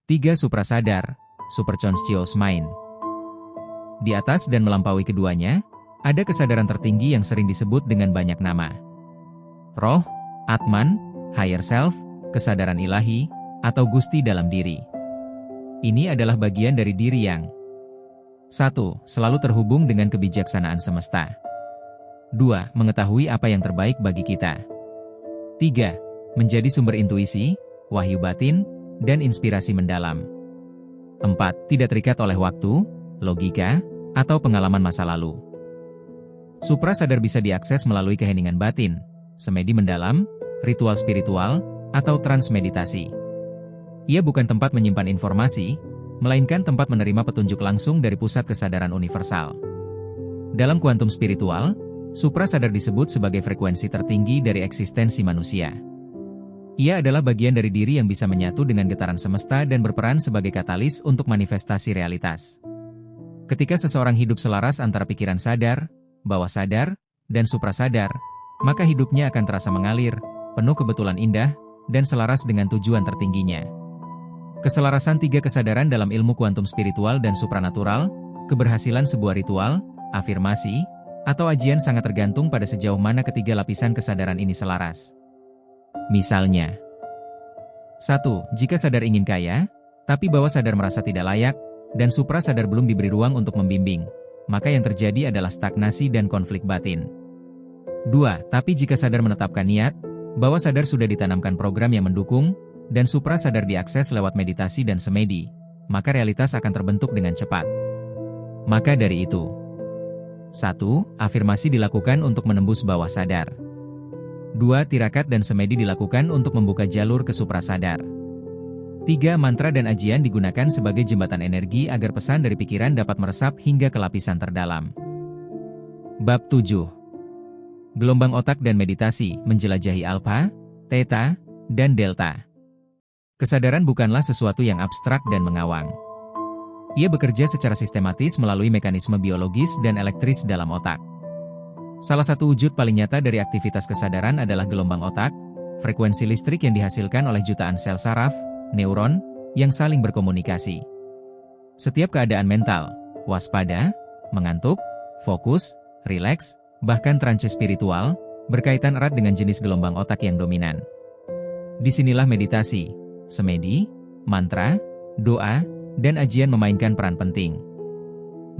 3. Suprasadar, superconscious mind. Di atas dan melampaui keduanya, ada kesadaran tertinggi yang sering disebut dengan banyak nama. Roh, Atman, higher self, kesadaran ilahi, atau Gusti dalam diri. Ini adalah bagian dari diri yang 1. Selalu terhubung dengan kebijaksanaan semesta. 2. Mengetahui apa yang terbaik bagi kita. 3. Menjadi sumber intuisi, wahyu batin, dan inspirasi mendalam. 4. Tidak terikat oleh waktu, logika, atau pengalaman masa lalu. Suprasadar bisa diakses melalui keheningan batin, semedi mendalam, ritual spiritual, atau transmeditasi. Ia bukan tempat menyimpan informasi, melainkan tempat menerima petunjuk langsung dari pusat kesadaran universal. Dalam kuantum spiritual, suprasadar disebut sebagai frekuensi tertinggi dari eksistensi manusia. Ia adalah bagian dari diri yang bisa menyatu dengan getaran semesta dan berperan sebagai katalis untuk manifestasi realitas. Ketika seseorang hidup selaras antara pikiran sadar, bawah sadar, dan suprasadar, maka hidupnya akan terasa mengalir, penuh kebetulan indah, dan selaras dengan tujuan tertingginya. Keselarasan 3 kesadaran dalam ilmu kuantum spiritual dan supranatural, keberhasilan sebuah ritual, afirmasi, atau ajian sangat tergantung pada sejauh mana ketiga lapisan kesadaran ini selaras. Misalnya, 1. Jika sadar ingin kaya, tapi bawah sadar merasa tidak layak, dan suprasadar belum diberi ruang untuk membimbing, maka yang terjadi adalah stagnasi dan konflik batin. 2. Tapi jika sadar menetapkan niat, bawah sadar sudah ditanamkan program yang mendukung, dan suprasadar diakses lewat meditasi dan semedi, maka realitas akan terbentuk dengan cepat. Maka dari itu, 1. Afirmasi dilakukan untuk menembus bawah sadar. 2. Tirakat dan semedi dilakukan untuk membuka jalur ke suprasadar. 3. Mantra dan ajian digunakan sebagai jembatan energi agar pesan dari pikiran dapat meresap hingga ke lapisan terdalam. Bab 7. Gelombang otak dan meditasi menjelajahi alfa, theta, dan delta. Kesadaran bukanlah sesuatu yang abstrak dan mengawang. Ia bekerja secara sistematis melalui mekanisme biologis dan elektris dalam otak. Salah satu wujud paling nyata dari aktivitas kesadaran adalah gelombang otak, frekuensi listrik yang dihasilkan oleh jutaan sel saraf, neuron, yang saling berkomunikasi. Setiap keadaan mental, waspada, mengantuk, fokus, rileks, bahkan trance spiritual, berkaitan erat dengan jenis gelombang otak yang dominan. Disinilah meditasi, semedi, mantra, doa, dan ajian memainkan peran penting.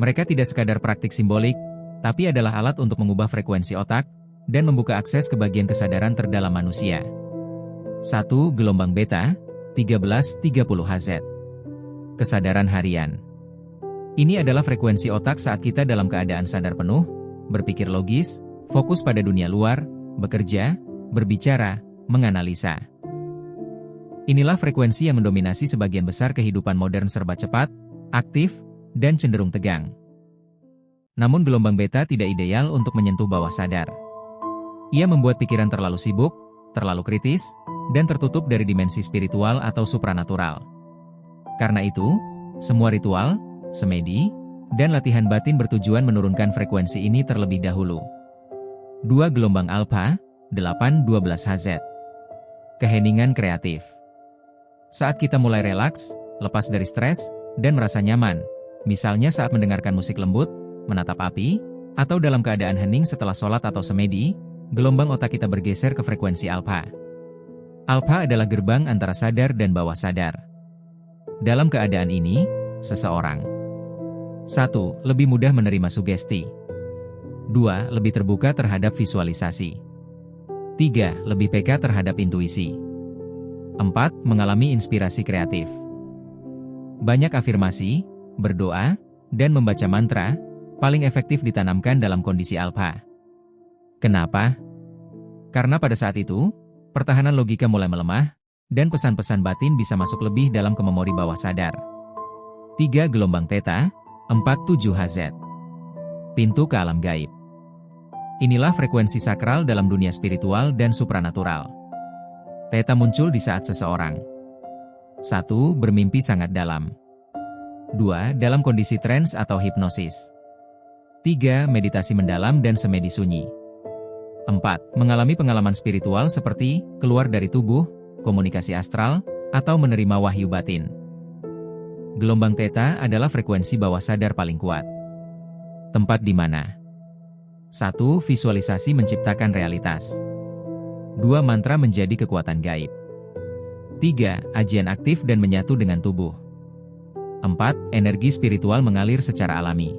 Mereka tidak sekadar praktik simbolik, tapi adalah alat untuk mengubah frekuensi otak, dan membuka akses ke bagian kesadaran terdalam manusia. 1. Gelombang beta, 1330 Hz. Kesadaran harian. Ini adalah frekuensi otak saat kita dalam keadaan sadar penuh, berpikir logis, fokus pada dunia luar, bekerja, berbicara, menganalisa. Inilah frekuensi yang mendominasi sebagian besar kehidupan modern serba cepat, aktif, dan cenderung tegang. Namun gelombang beta tidak ideal untuk menyentuh bawah sadar. Ia membuat pikiran terlalu sibuk, terlalu kritis, dan tertutup dari dimensi spiritual atau supranatural. Karena itu, semua ritual, semedi, dan latihan batin bertujuan menurunkan frekuensi ini terlebih dahulu. 2. Gelombang alfa, 812 Hz. Keheningan kreatif. Saat kita mulai relaks, lepas dari stres, dan merasa nyaman, misalnya saat mendengarkan musik lembut, menatap api, atau dalam keadaan hening setelah sholat atau semedi, gelombang otak kita bergeser ke frekuensi alfa. Alfa adalah gerbang antara sadar dan bawah sadar. Dalam keadaan ini, seseorang 1. Lebih mudah menerima sugesti. 2. Lebih terbuka terhadap visualisasi. 3. Lebih peka terhadap intuisi. 4. Mengalami inspirasi kreatif. Banyak afirmasi, berdoa, dan membaca mantra, paling efektif ditanamkan dalam kondisi alfa. Kenapa? Karena pada saat itu, pertahanan logika mulai melemah, dan pesan-pesan batin bisa masuk lebih dalam ke memori bawah sadar. 3. Gelombang theta, 47 Hz. Pintu ke alam gaib. Inilah frekuensi sakral dalam dunia spiritual dan supranatural. Theta muncul di saat seseorang 1. Bermimpi sangat dalam. 2. Dalam kondisi trance atau hipnosis. 3. Meditasi mendalam dan semedi sunyi. 4. Mengalami pengalaman spiritual seperti keluar dari tubuh, komunikasi astral, atau menerima wahyu batin. Gelombang Theta adalah frekuensi bawah sadar paling kuat. Tempat di mana? 1. Visualisasi menciptakan realitas. 2. Mantra menjadi kekuatan gaib. 3. Ajian aktif dan menyatu dengan tubuh. 4. Energi spiritual mengalir secara alami.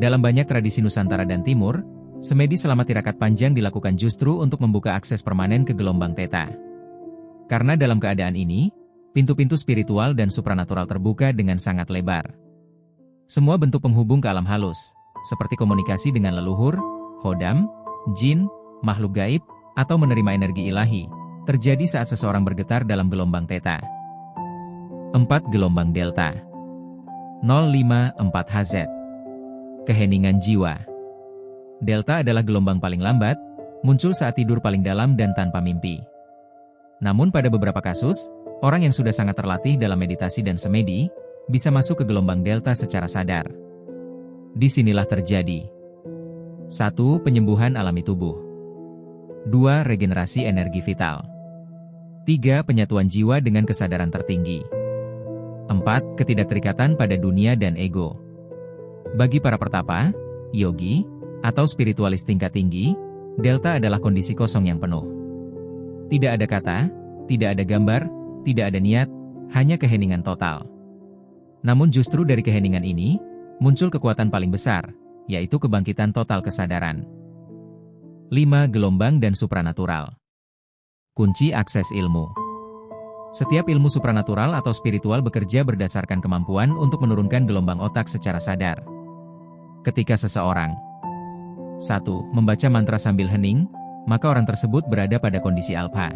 Dalam banyak tradisi Nusantara dan Timur, semedi selama tirakat panjang dilakukan justru untuk membuka akses permanen ke gelombang Theta. Karena dalam keadaan ini, pintu-pintu spiritual dan supranatural terbuka dengan sangat lebar. Semua bentuk penghubung ke alam halus, seperti komunikasi dengan leluhur, hodam, jin, makhluk gaib, atau menerima energi ilahi, terjadi saat seseorang bergetar dalam gelombang Theta. 4. Gelombang Delta 054 Hz. Keheningan jiwa. Delta adalah gelombang paling lambat, muncul saat tidur paling dalam dan tanpa mimpi. Namun pada beberapa kasus, orang yang sudah sangat terlatih dalam meditasi dan semedi, bisa masuk ke gelombang delta secara sadar. Disinilah terjadi 1. Penyembuhan alami tubuh. 2. Regenerasi energi vital. 3. Penyatuan jiwa dengan kesadaran tertinggi. 4. Ketidakterikatan pada dunia dan ego. Bagi para pertapa, yogi, atau spiritualis tingkat tinggi, delta adalah kondisi kosong yang penuh. Tidak ada kata, tidak ada gambar, tidak ada niat, hanya keheningan total. Namun justru dari keheningan ini, muncul kekuatan paling besar, yaitu kebangkitan total kesadaran. 5. Gelombang dan supranatural. Kunci akses ilmu. Setiap ilmu supranatural atau spiritual bekerja berdasarkan kemampuan untuk menurunkan gelombang otak secara sadar. Ketika seseorang 1. Membaca mantra sambil hening, maka orang tersebut berada pada kondisi alpha.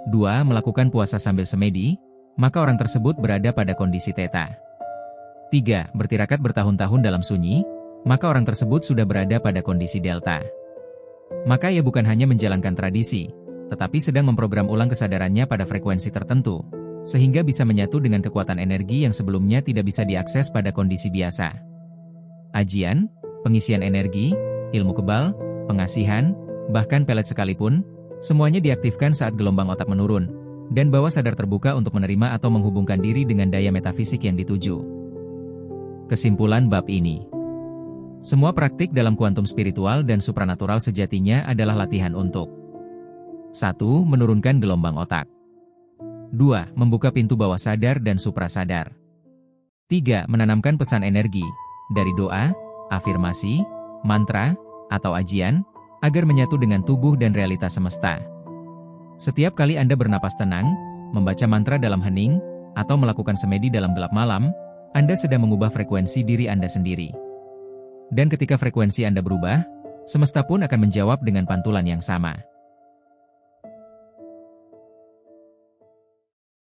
2. Melakukan puasa sambil semedi, maka orang tersebut berada pada kondisi Theta. 3. Bertirakat bertahun-tahun dalam sunyi, maka orang tersebut sudah berada pada kondisi Delta. Maka ia bukan hanya menjalankan tradisi, tetapi sedang memprogram ulang kesadarannya pada frekuensi tertentu, sehingga bisa menyatu dengan kekuatan energi yang sebelumnya tidak bisa diakses pada kondisi biasa. Ajian, pengisian energi, ilmu kebal, pengasihan, bahkan pelet sekalipun, semuanya diaktifkan saat gelombang otak menurun, dan bawah sadar terbuka untuk menerima atau menghubungkan diri dengan daya metafisik yang dituju. Kesimpulan bab ini. Semua praktik dalam kuantum spiritual dan supranatural sejatinya adalah latihan untuk 1. Menurunkan gelombang otak. 2. Membuka pintu bawah sadar dan suprasadar. 3. Menanamkan pesan energi, dari doa, afirmasi, mantra, atau ajian, agar menyatu dengan tubuh dan realitas semesta. Setiap kali Anda bernapas tenang, membaca mantra dalam hening, atau melakukan semedi dalam gelap malam, Anda sedang mengubah frekuensi diri Anda sendiri. Dan ketika frekuensi Anda berubah, semesta pun akan menjawab dengan pantulan yang sama.